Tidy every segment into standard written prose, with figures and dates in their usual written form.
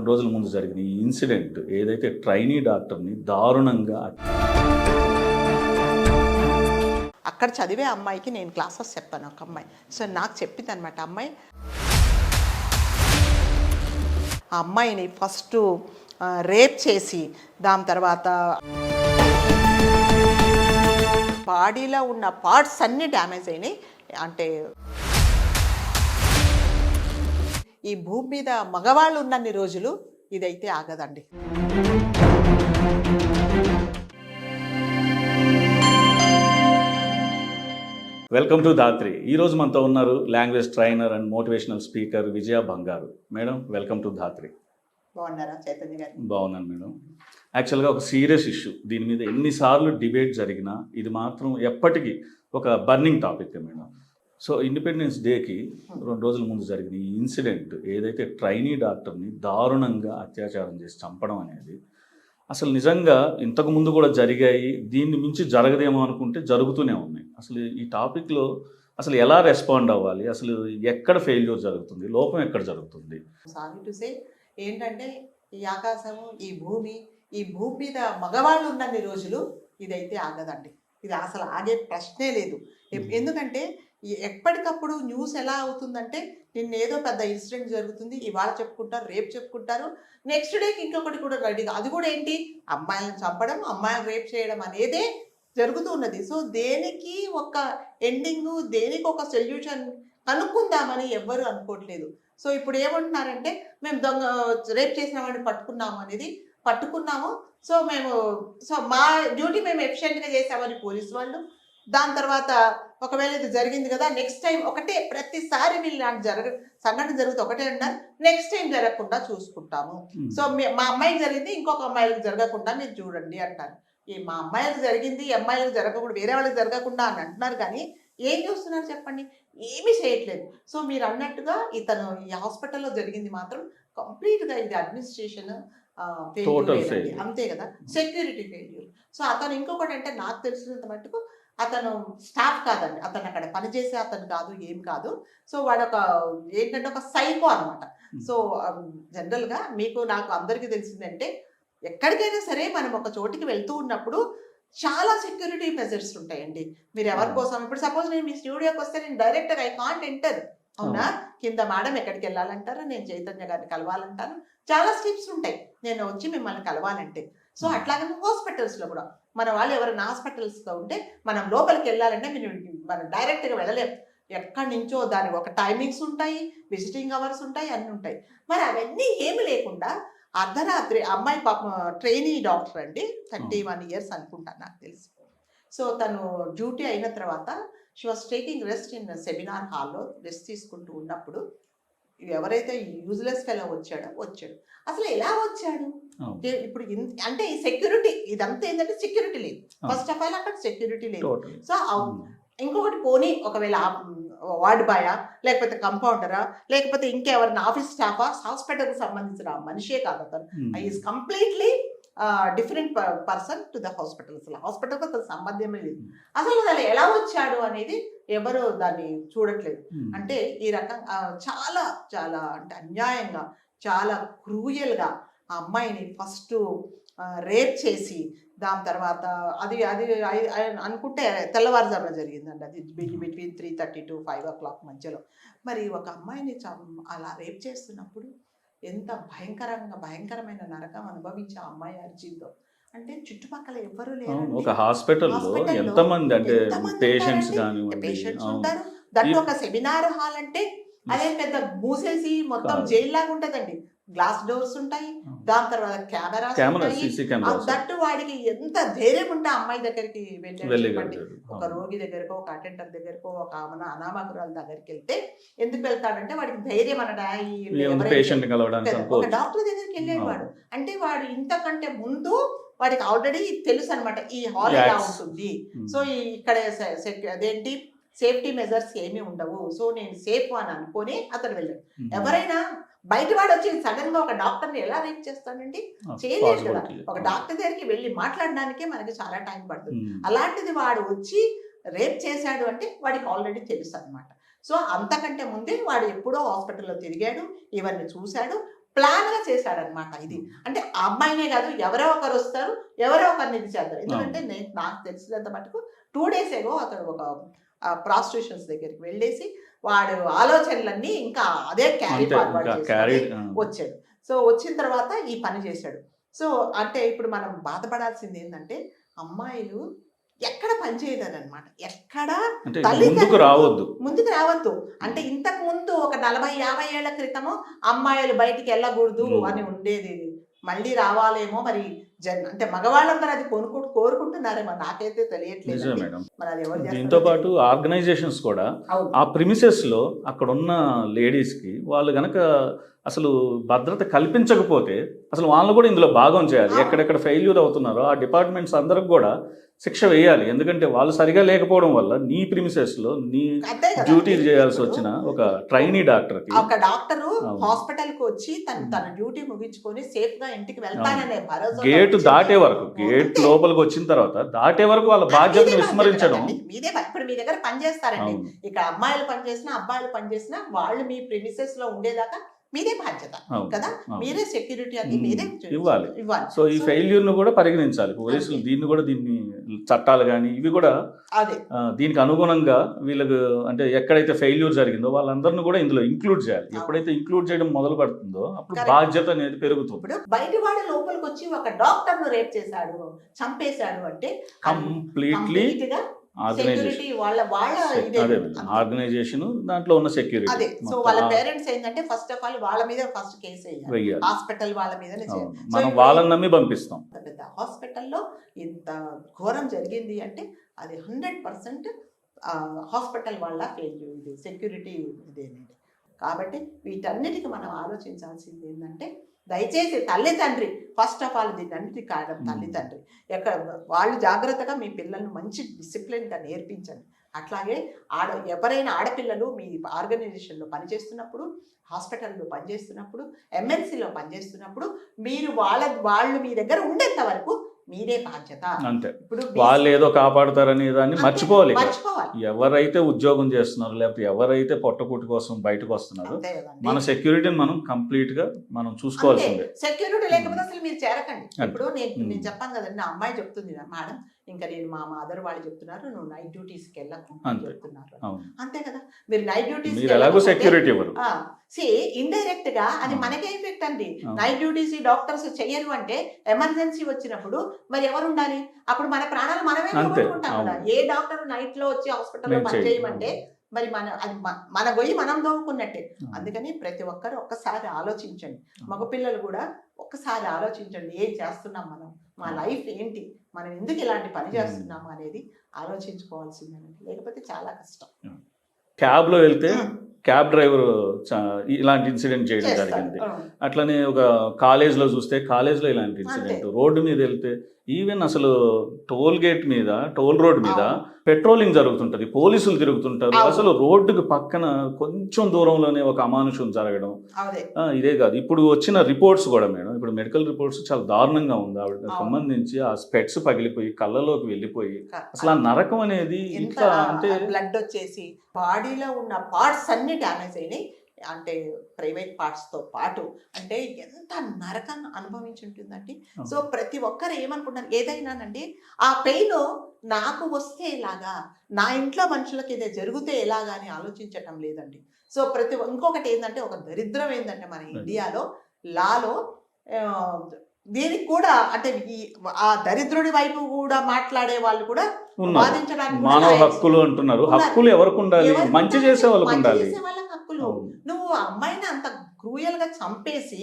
2 రోజుల ముందు జరిగిన ఈ ఇన్సిడెంట్ ఏదైతే ట్రైనీ డాక్టర్ని దారుణంగా అక్కడ చదివే అమ్మాయికి నేను క్లాసెస్ చెప్పాను ఒక అమ్మాయి. సో నాకు చెప్పింది అనమాట అమ్మాయి. ఆ అమ్మాయిని ఫస్ట్ రేప్ చేసి దాని తర్వాత బాడీలో ఉన్న పార్ట్స్ అన్నీ డ్యామేజ్ అయినాయి. అంటే ఈ భూమి మీద మగవాళ్ళు ఉన్నన్ని రోజులు ఇదైతే ఆగదండి. వెల్కమ్ టు ధాత్రి. ఈరోజు మనతో ఉన్నారు language trainer and motivational speaker Vijaya Bangaru. Madam, welcome to Dhatri. బాగున్నారా చైతన్య గారు? బాగున్నాను మేడం. యాక్చువల్గా ఒక సీరియస్ ఇష్యూ, దీని మీద ఎన్నిసార్లు డిబేట్ జరిగినా ఇది మాత్రం ఎప్పటికీ ఒక burning topic madam. So independence డేకి 2 రోజుల ముందు జరిగిన ఈ ఇన్సిడెంట్ ఏదైతే ట్రైనీ డాక్టర్ని దారుణంగా అత్యాచారం చేసి చంపడం అనేది అసలు నిజంగా ఇంతకు ముందు కూడా జరిగాయి, దీన్ని మించి జరగదేమో అనుకుంటే జరుగుతూనే ఉన్నాయి. అసలు ఈ టాపిక్లో అసలు ఎలా రెస్పాండ్ అవ్వాలి, అసలు ఎక్కడ ఫెయిల్యూర్ జరుగుతుంది, లోపం ఎక్కడ జరుగుతుంది? సారీ టు సే ఏంటంటే ఈ ఆకాశము ఈ భూమి మీద మగవాళ్ళు ఉన్నన్ని రోజులు ఇదైతే ఆగదండి. ఇది అసలు ఆగే ప్రశ్నే లేదు. ఎందుకంటే ఎప్పటికప్పుడు న్యూస్ ఎలా అవుతుందంటే నిన్న ఏదో పెద్ద ఇన్సిడెంట్ జరుగుతుంది, ఇవాళ చెప్పుకుంటారు, రేపు చెప్పుకుంటారు, నెక్స్ట్ డేకి ఇంకొకటి కూడా రెడీగా. అది కూడా ఏంటి, అమ్మాయిలను చంపడం, అమ్మాయిలను రేప్ చేయడం అనేదే జరుగుతూ ఉన్నది. సో దేనికి ఒక ఎండింగు, దేనికి ఒక సొల్యూషన్ కనుక్కుందామని ఎవ్వరూ అనుకోవట్లేదు. సో ఇప్పుడు ఏమంటున్నారంటే మేము రేప్ చేసిన వాడిని పట్టుకున్నాము, సో మా డ్యూటీ మేము ఎఫిషియెంట్గా చేసామని పోలీసు వాళ్ళు. దాని తర్వాత ఒకవేళ ఇది జరిగింది కదా, నెక్స్ట్ టైం ఒకటే, ప్రతిసారి వీళ్ళు సంఘటన జరిగితే ఒకటే అంటారు, నెక్స్ట్ టైం జరగకుండా చూసుకుంటాము. సో మా అమ్మాయికి జరిగింది ఇంకొక అమ్మాయిలకు జరగకుండా మీరు చూడండి అంటారు. మా అమ్మాయిలకు జరిగింది అమ్మాయిలకు జరగకుండా వేరే వాళ్ళకి జరగకుండా అని అంటున్నారు, కానీ ఏం చూస్తున్నారు చెప్పండి? ఏమీ చేయట్లేదు. సో మీరు అన్నట్టుగా ఇతను ఈ హాస్పిటల్లో జరిగింది మాత్రం కంప్లీట్గా ఇది అడ్మినిస్ట్రేషన్ ఫెయిల్యూర్, అంతే కదా, సెక్యూరిటీ ఫెయిల్యూర్. సో అతను ఇంకొకటి అంటే నాకు తెలిసినంత మట్టుకు అతను స్టాఫ్ కాదండి, అతను అక్కడ పనిచేసే అతను కాదు, ఏం కాదు. సో వాడు ఏంటంటే ఒక సైకో అనమాట. సో జనరల్గా మీకు నాకు అందరికీ తెలిసిందంటే ఎక్కడికైనా సరే మనం ఒక చోటికి వెళ్తూ ఉన్నప్పుడు చాలా సెక్యూరిటీ మెజర్స్ ఉంటాయండి. మీరు ఎవరి కోసం, ఇప్పుడు సపోజ్ నేను మీ స్టూడియోకి వస్తే నేను డైరెక్ట్గా ఐ కాంట్ ఎంటర్, అవునా, కింద మేడం ఎక్కడికి వెళ్ళాలంటారు, నేను చైతన్య గారిని కలవాలంటాను, చాలా స్టెప్స్ ఉంటాయి నేను వచ్చి మిమ్మల్ని కలవాలంటే. సో అట్లాగనే హాస్పిటల్స్లో కూడా మన వాళ్ళు ఎవరైనా హాస్పిటల్స్లో ఉంటే మనం లోపలికి వెళ్ళాలంటే మనం డైరెక్ట్గా వెళ్ళలేము. ఎక్కడి నుంచో దాని ఒక టైమింగ్స్ ఉంటాయి, విజిటింగ్ అవర్స్ ఉంటాయి, అన్నీ ఉంటాయి. మరి అవన్నీ ఏమి లేకుండా అర్ధరాత్రి అమ్మాయి పాప ట్రైనీ డాక్టర్ అండి, 31 years అనుకుంటాను నాకు తెలిసి. సో తను డ్యూటీ అయిన తర్వాత she was taking rest in seminar హాల్లో రెస్ట్ తీసుకుంటూ ఉన్నప్పుడు ఎవరైతే యూజ్లెస్ ఫెలో వచ్చాడు. అసలు ఎలా వచ్చాడు? ఇప్పుడు అంటే ఈ సెక్యూరిటీ ఇదంతా ఏంటంటే సెక్యూరిటీ లేదు, ఫస్ట్ ఆఫ్ ఆల్ అక్కడ సెక్యూరిటీ లేదు. సో ఇంకొకటి పోనీ ఒకవేళ వార్డ్ బాయా, లేకపోతే కంపౌండరా, లేకపోతే ఇంకెవరైనా ఆఫీస్ స్టాఫా, హాస్పిటల్కి సంబంధించిన మనిషే కాదు అతను. Is completely different person to the hospital. అసలు హాస్పిటల్కి అతను సంబంధమే లేదు. అసలు ఎలా వచ్చాడు అనేది ఎవరు దాన్ని చూడట్లేదు. అంటే ఈ రకంగా చాలా చాలా అంటే అన్యాయంగా, చాలా క్రూయల్గా ఆ అమ్మాయిని ఫస్ట్ రేప్ చేసి దాని తర్వాత అది అనుకుంటే తెల్లవారుజామున జరిగిందండి. అది బిట్వీన్ 3:30 to 5 o'clock మధ్యలో. మరి ఒక అమ్మాయిని అలా రేప్ చేస్తున్నప్పుడు ఎంత భయంకరమైన నరకం అనుభవించి ఆ అమ్మాయి అరిచిందో. అంటే చుట్టుపక్కల ఎవ్వరూ లేరు. ఒక హాస్పిటల్లో ఎంతమంది అంటే పేషెంట్స్ ఉంటారు. దాంట్లో ఒక సెమినార్ హాల్ అంటే అదే పెద్ద మూసేసి మొత్తం జైలు లాగా ఉంటదండి. గ్లాస్ డోర్స్ ఉంటాయి, దాని తర్వాత కెమెరాస్, దట్టు వాడికి ఎంత ధైర్యం ఉంటే అమ్మాయి దగ్గరికి వెళ్ళండి. ఒక రోగి దగ్గరకో, ఒక అటెండర్ దగ్గరకో, ఒక అనామకురాల దగ్గరికి వెళ్తే ఎందుకు వెళ్తాడంటే వాడికి ధైర్యం అనడా, ఒక డాక్టర్ దగ్గరికి వెళ్ళాడు వాడు. అంటే వాడు ఇంతకంటే ముందు వాడికి ఆల్రెడీ తెలుసు అనమాట ఈ హాల్ ఎలా ఉంటుంది. సో ఇక్కడ అదేంటి సేఫ్టీ మెజర్స్ ఏమీ ఉండవు, సో నేను సేఫ్ అని అనుకొని అతను వెళ్ళాడు. ఎవరైనా బయట వాడు వచ్చి సడన్ గా ఒక డాక్టర్ని ఎలా రేప్ చేస్తాడండి? చేయలేదు కదా. ఒక డాక్టర్ దగ్గరికి వెళ్ళి మాట్లాడడానికే మనకి చాలా టైం పడుతుంది. అలాంటిది వాడు వచ్చి రేప్ చేశాడు అంటే వాడికి ఆల్రెడీ తెలుసు అనమాట. సో అంతకంటే ముందే వాడు ఎప్పుడో హాస్పిటల్లో తిరిగాడు, ఇవన్నీ చూశాడు. ప్లాన్గా చేశాడనమాట ఇది. అంటే ఆ అమ్మాయినే కాదు, ఎవరో ఒకరు వస్తారు, ఎవరో ఒకరిని ఇది చేస్తారు. ఎందుకంటే నాకు తెలిసినంత మటుకు 2 days ఏగో అతడు ఒక ప్రాస్టిట్యూషన్స్ దగ్గరికి వెళ్ళేసి వాడు ఆలోచనలన్నీ ఇంకా అదే క్యారీ ఫార్వర్డ్ చేసుకొని వచ్చాడు. సో వచ్చిన తర్వాత ఈ పని చేశాడు. సో అంటే ఇప్పుడు మనం బాధపడాల్సింది ఏంటంటే అమ్మాయిలు ఎక్కడ పని చేయలేదన్నమాట. ఎక్కడ ముందుకు రావద్దు. అంటే ఇంతకు ముందు ఒక 40-50 ఏళ్ల క్రితము అమ్మాయిలు బయటికి వెళ్ళకూడదు అని ఉండేది. మళ్ళీ రావాలేమో మరి అంటే మగవాళ్ళందరూ అది కోరుకుంటున్నారేమో, నాకైతే తెలియట్లేదు. దీంతో పాటు ఆర్గనైజేషన్స్ కూడా ఆ ప్రిమిసెస్ లో అక్కడ ఉన్న లేడీస్ కి వాళ్ళు గనక అసలు భద్రత కల్పించకపోతే అసలు వాళ్ళు కూడా ఇందులో భాగం చేయాలి. ఎక్కడెక్కడ ఫెయిల్యూర్ అవుతున్నారో ఆ డిపార్ట్మెంట్స్ అందరికి కూడా శిక్ష వేయాలి. ఎందుకంటే వాళ్ళు సరిగా లేకపోవడం వల్ల నీ ప్రిమిసెస్ లో నీ డ్యూటీ చేయాల్సి వచ్చిన ఒక ట్రైనీ డాక్టర్ కి, ఒక డాక్టర్ హాస్పిటల్ కి వచ్చి తన డ్యూటీ ముగించుకొని సేఫ్ గా ఇంటికి వెళ్తాననే భరోసా, గేట్ దాటే వరకు, గేట్ లోపలికి వచ్చిన తర్వాత దాటే వరకు వాళ్ళ బాధ్యతను విస్మరించడం. మీదే ఇప్పుడు మీ దగ్గర పని చేస్తారండి, ఇక్కడ అమ్మాయిలు పని చేసినా అబ్బాయిలు పని చేసినా వాళ్ళు మీ ప్రిమిసెస్ లో ఉండేదాకా మీదే బాధ్యత కదా, మీరే సెక్యూరిటీ అది మీరే ఇవ్వాలి. సో ఈ ఫెయిల్యూర్ ను కూడా పరిగణించాలి పోలీసులు. దీన్ని చట్టాలు కానీ ఇవి కూడా దీనికి అనుగుణంగా వీళ్ళకు అంటే ఎక్కడైతే ఫెయిల్యూర్ జరిగిందో వాళ్ళందరినీ కూడా ఇందులో ఇంక్లూడ్ చేయాలి. ఎప్పుడైతే ఇంక్లూడ్ చేయడం మొదలు పడుతుందో అప్పుడు బాధ్యత అనేది పెరుగుతుంది. ఇప్పుడు బయట వాడు లోపలికి వచ్చి ఒక డాక్టర్ ను రేప్ చేశాడు, చంపేశాడు అంటే కంప్లీట్లీ ఆర్గనైజేషన్ దాంట్లో ఉన్న సెక్యూరిటీ. అదే సో వాళ్ళ పేరెంట్స్ ఏంటంటే ఫస్ట్ ఆఫ్ ఆల్ వాళ్ళ మీద ఫస్ట్ కేసు వేయాలి, హాస్పిటల్ వాళ్ళ మీదనే చేయాలి. మనం వాళ్ళని నమ్మి పంపిస్తాం. పెద్ద హాస్పిటల్లో ఇంత ఘోరం జరిగింది అంటే అది 100% హాస్పిటల్ వాళ్ళ ఫెయిల్యూర్, ఇది సెక్యూరిటీ ఇదేనండి. కాబట్టి వీటన్నిటికీ మనం ఆలోచించాల్సింది ఏంటంటే దయచేసి తల్లిదండ్రి ఫస్ట్ ఆఫ్ ఆల్ దీనికి కారణం తల్లిదండ్రి. వాళ్ళు జాగ్రత్తగా మీ పిల్లల్ని మంచి డిసిప్లిన్గా నేర్పించండి. అట్లాగే ఎవరైనా ఆడపిల్లలు మీ ఆర్గనైజేషన్లో పనిచేస్తున్నప్పుడు, హాస్పిటల్లో పనిచేస్తున్నప్పుడు, ఎంఎన్సీలో పనిచేస్తున్నప్పుడు మీరు వాళ్ళు మీ దగ్గర ఉండేంత వరకు మీరే బాధ్యత. అంతే, వాళ్ళు ఏదో కాపాడుతారని దాన్ని మర్చిపోవాలి. ఎవరైతే ఉద్యోగం చేస్తున్నారో లేకపోతే ఎవరైతే పొట్టకూటి కోసం బయటకు వస్తున్నారో మన సెక్యూరిటీని మనం కంప్లీట్ గా మనం చూసుకోవాల్సిందే. సెక్యూరిటీ లేకపోతే అసలు మీరు చేరకండి. ఇప్పుడు నేను చెప్పాను కదండి, నా అమ్మాయి చెప్తుంది మేడం, ఇంకా నేను మా మదర్ వాళ్ళు చెప్తున్నారు నువ్వు నైట్ డ్యూటీస్కి వెళ్ళకు చెప్తున్నారు. అంతే కదా, మీరు నైట్ డ్యూటీస్ సెక్యూరిటీ ఇవ్వరు. ఇండైరెక్ట్ గా అది మనకే ఎఫెక్ట్ అండి. నైట్ డ్యూటీస్ డాక్టర్స్ చెయ్యరు అంటే ఎమర్జెన్సీ వచ్చినప్పుడు మరి ఎవరు ఉండాలి? అప్పుడు మన ప్రాణాలు మనమే కోరుకుంటాం కదా. ఏ డాక్టర్ నైట్ లో వచ్చి హాస్పిటల్లో పనిచేయమంటే మరి మన గొయ్యి మనం దోముకున్నట్టే. అందుకని ప్రతి ఒక్కరు ఒక్కసారి ఆలోచించండి, మగపిల్లలు కూడా ఒక్కసారి ఆలోచించండి, ఏం చేస్తున్నాం మనం, మా లైఫ్ ఏంటి, మనం ఎందుకు ఇలాంటి పని చేస్తున్నాము అనేది ఆలోచించుకోవాల్సిందేనండి. లేకపోతే చాలా కష్టం. క్యాబ్ లో వెళ్తే క్యాబ్ డ్రైవర్ ఇలాంటి ఇన్సిడెంట్ చేయడం జరిగింది. అట్లనే ఒక కాలేజ్లో చూస్తే కాలేజ్లో ఇలాంటి ఇన్సిడెంట్, రోడ్డు మీద వెళ్తే ఈవెన్ అసలు టోల్ గేట్ మీద, టోల్ రోడ్ మీద పెట్రోలింగ్ జరుగుతుంటది, పోలీసులు తిరుగుతుంటారు. అసలు రోడ్డుకి పక్కన కొంచెం దూరంలోనే ఒక అమానుషం జరగడం. ఇదే కాదు, ఇప్పుడు వచ్చిన రిపోర్ట్స్ కూడా మేడం, ఇప్పుడు మెడికల్ రిపోర్ట్స్ చాలా దారుణంగా ఉంది. ఆవిడకి సంబంధించి ఆ స్పెట్స్ పగిలిపోయి కళ్ళలోకి వెళ్ళిపోయి అసలు ఆ నరకం అనేది ఇంకా అంటే బ్లడ్ వచ్చేసి బాడీలో ఉన్న పార్ట్స్ అన్ని డ్యామేజ్ అయినాయి. అంటే ప్రైవేట్ పార్ట్స్తో పాటు అంటే ఎంత నరకం అనుభవించి ఉంటుందండి. సో ప్రతి ఒక్కరు ఏమనుకుంటారు, ఏదైనానండి ఆ పెయిన్ నాకు వస్తే ఎలాగా, నా ఇంట్లో మనుషులకి ఇదే జరిగితే ఎలాగా అని ఆలోచించటం లేదండి. సో ఇంకొకటి ఏంటంటే ఒక దరిద్రం ఏంటంటే మన ఇండియాలో లాలో దీనికి కూడా అంటే ఆ దరిద్రుడి వైపు కూడా మాట్లాడే వాళ్ళు కూడా వాదించడానికి మానవ హక్కులు అంటున్నారు. హక్కులు ఎవరికి ఉండాలి? మంచి చేసే వాళ్ళకి ఉండాలి హక్కులు. నువ్వు అమ్మాయిని అంత క్రూయల్ గా చంపేసి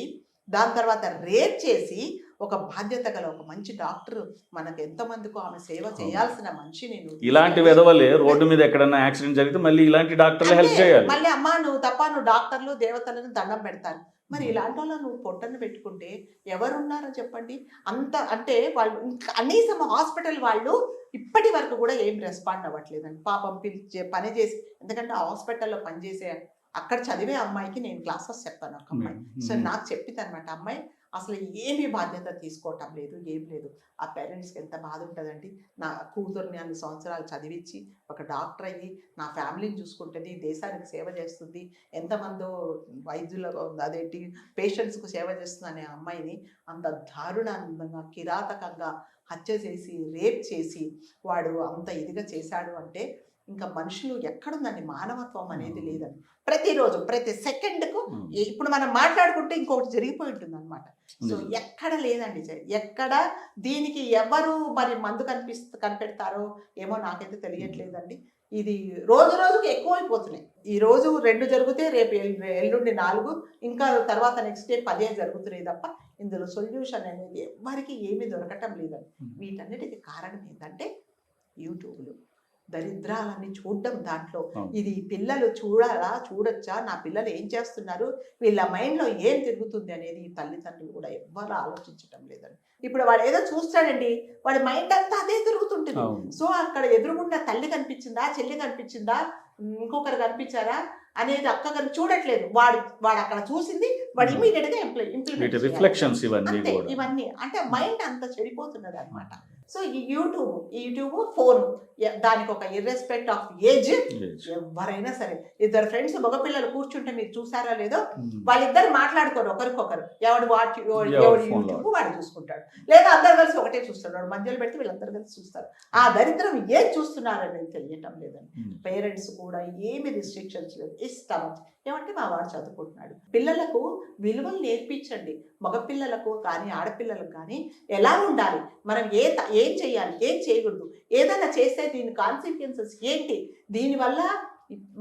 దాని తర్వాత రేప్ చేసి ఒక బాధ్యత గల ఒక మంచి డాక్టర్, మనకు ఎంతమందికో ఆమె సేవ చేయాల్సిన మనిషి. నేను ఇలాంటి వెధవలే రోడ్డు మీద ఎక్కడన్నా యాక్సిడెంట్ జరిగితే మళ్ళీ ఇలాంటి డాక్టర్లు హెల్ప్ చేయాలి. మళ్ళీ అమ్మా నువ్వు తప్ప, నువ్వు డాక్టర్లు దేవతలను దండం పెడతారు. మరి ఇలాంటి వాళ్ళు నువ్వు పొట్టను పెట్టుకుంటే ఎవరున్నారో చెప్పండి. అంత అంటే వాళ్ళు కనీసం హాస్పిటల్ వాళ్ళు ఇప్పటి వరకు కూడా ఏం రెస్పాండ్ అవ్వట్లేదండి. పాపం పని చేసి, ఎందుకంటే ఆ హాస్పిటల్లో పనిచేసే అక్కడ చదివే అమ్మాయికి నేను క్లాసెస్ చెప్పాను. ఒక అమ్మాయి సో నాకు చెప్పింది అనమాట, అమ్మాయి అసలు ఏమీ బాధ్యత తీసుకోవటం లేదు, ఏం లేదు. ఆ పేరెంట్స్కి ఎంత బాధ ఉంటుందండి. నా కూతుర్ని అన్ని సంవత్సరాలు చదివించి ఒక డాక్టర్ అయ్యి నా ఫ్యామిలీని చూసుకుంటుంది, దేశానికి సేవ చేస్తుంది, ఎంతమందో వైద్యుల అదేంటి పేషెంట్స్కు సేవ చేస్తుంది అనే అమ్మాయిని అంత దారుణంగా కిరాతకంగా హత్య చేసి రేప్ చేసి వాడు అంత ఇదిగా చేశాడు అంటే ఇంకా మనుషులు ఎక్కడుందండి మానవత్వం అనేది లేదండి. ప్రతిరోజు ప్రతి సెకండ్కు ఇప్పుడు మనం మాట్లాడుకుంటే ఇంకొకటి జరిగిపోయి ఉంటుంది అనమాట. సో ఎక్కడ లేదండి, ఎక్కడ దీనికి ఎవరు మరి మందు కనిపెడతారో ఏమో నాకైతే తెలియట్లేదండి. ఇది రోజు రోజుకి ఎక్కువైపోతున్నాయి. ఈ రోజు 2 జరిగితే రేపు ఎల్లుండి 4, ఇంకా తర్వాత నెక్స్ట్ డే 10 జరుగుతున్నాయి తప్ప ఇందులో సొల్యూషన్ అనేది ఎవరికి ఏమీ దొరకటం లేదండి. వీటన్నిటికీ కారణం ఏంటంటే యూట్యూబ్లు, దరిద్రాలన్నీ చూడడం. దాంట్లో ఇది పిల్లలు చూడొచ్చా, నా పిల్లలు ఏం చేస్తున్నారు, వీళ్ళ మైండ్లో ఏం తిరుగుతుంది అనేది తల్లిదండ్రులు కూడా ఎవ్వరు ఆలోచించటం లేదండి. ఇప్పుడు వాడు ఏదో చూస్తాడండి, వాడి మైండ్ అంతా అదే తిరుగుతుంటుంది. సో అక్కడ ఎదురుగుండా తల్లి కనిపించిందా, చెల్లి కనిపించిందా, ఇంకొకరు కనిపించారా అనేది అక్క చూడట్లేదు. వాడు అక్కడ చూసింది వాడు ఇమీడియట్ గా ఇంప్లిమెంట్ రిఫ్లెక్షన్స్ ఇవన్నీ అంటే మైండ్ అంత చెడిపోతున్నది అనమాట. సో ఈ యూట్యూబ్ ఫోన్ దానికి ఒక ఇర్రెస్పెక్ట్ ఆఫ్ ఏజ్ ఎవరైనా సరే, ఇద్దరు ఫ్రెండ్స్ మగపిల్లలు కూర్చుంటే మీరు చూసారా లేదో, వాళ్ళిద్దరు మాట్లాడుకోరు ఒకరికొకరు, ఎవడు యూట్యూబ్ వాడు చూసుకుంటాడు, లేదా అందరు కలిసి ఒకటే చూస్తాడు, వాడు మధ్యలో పెడితే వీళ్ళందరూ కలిసి చూస్తారు. ఆ దరిద్రం ఏం చూస్తున్నారనేది తెలియటం లేదండి. పేరెంట్స్ కూడా ఏమి రిస్ట్రిక్షన్స్ లేదు, ఇష్టం ఏమంటే మా వాడు చదువుకుంటున్నాడు. పిల్లలకు విలువలు నేర్పించండి, మగపిల్లలకు కానీ ఆడపిల్లలకు కానీ ఎలా ఉండాలి, మనం ఏం చేయాలి, ఏం చేయకూడదు, ఏదైనా చేస్తే దీని కాన్సిక్వెన్సెస్ ఏంటి, దీనివల్ల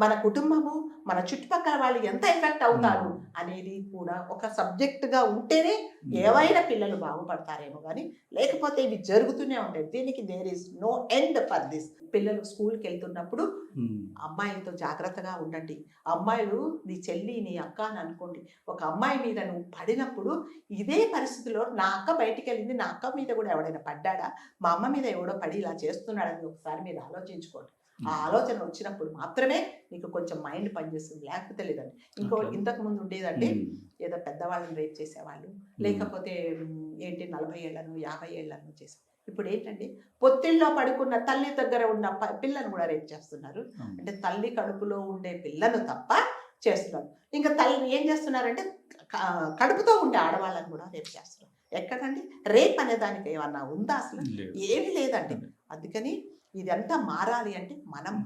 మన కుటుంబము మన చుట్టుపక్కల వాళ్ళు ఎంత ఎఫెక్ట్ అవుతారు అనేది కూడా ఒక సబ్జెక్టుగా ఉంటేనే ఏవైనా పిల్లలు బాగుపడతారేమో. కానీ లేకపోతే ఇవి జరుగుతూనే ఉంటాయి. దీనికి there is no end for this. పిల్లలు స్కూల్కి వెళ్తున్నప్పుడు అమ్మాయిలతో జాగ్రత్తగా ఉండండి. అమ్మాయిలు నీ చెల్లి నీ అక్క అని అనుకోండి. ఒక అమ్మాయి మీద నువ్వు పడినప్పుడు ఇదే పరిస్థితిలో నా అక్క బయటికి వెళ్ళింది, నా అక్క మీద కూడా ఎవడైనా పడ్డాడా, మా అమ్మ మీద ఎవడో పడి ఇలా చేస్తున్నాడని ఒకసారి మీరు ఆలోచించుకోండి. ఆ ఆలోచన వచ్చినప్పుడు మాత్రమే నీకు కొంచెం మైండ్ పనిచేస్తుంది, లేకపోతే లేదండి. ఇంతకు ముందు ఉండేదంటే ఏదో పెద్దవాళ్ళని రేప్ చేసేవాళ్ళు, లేకపోతే 40 ఏళ్లను 50 ఏళ్లను చేసేవాళ్ళు. ఇప్పుడు ఏంటంటే పొత్తిళ్ళలో పడుకున్న తల్లి దగ్గర ఉన్న పిల్లను కూడా రేప్ చేస్తున్నారు. అంటే తల్లి కడుపులో ఉండే పిల్లను తప్ప చేస్తున్నారు. ఇంకా తల్లిని ఏం చేస్తున్నారంటే కడుపుతో ఉండే ఆడవాళ్ళని కూడా రేప్ చేస్తున్నారు. ఎక్కడండి రేప్ అనే దానికి ఏమన్నా ఉందా? అసలు ఏమీ లేదండి. అందుకని ఇదంతా మారాలి అంటే మనం మారాలి.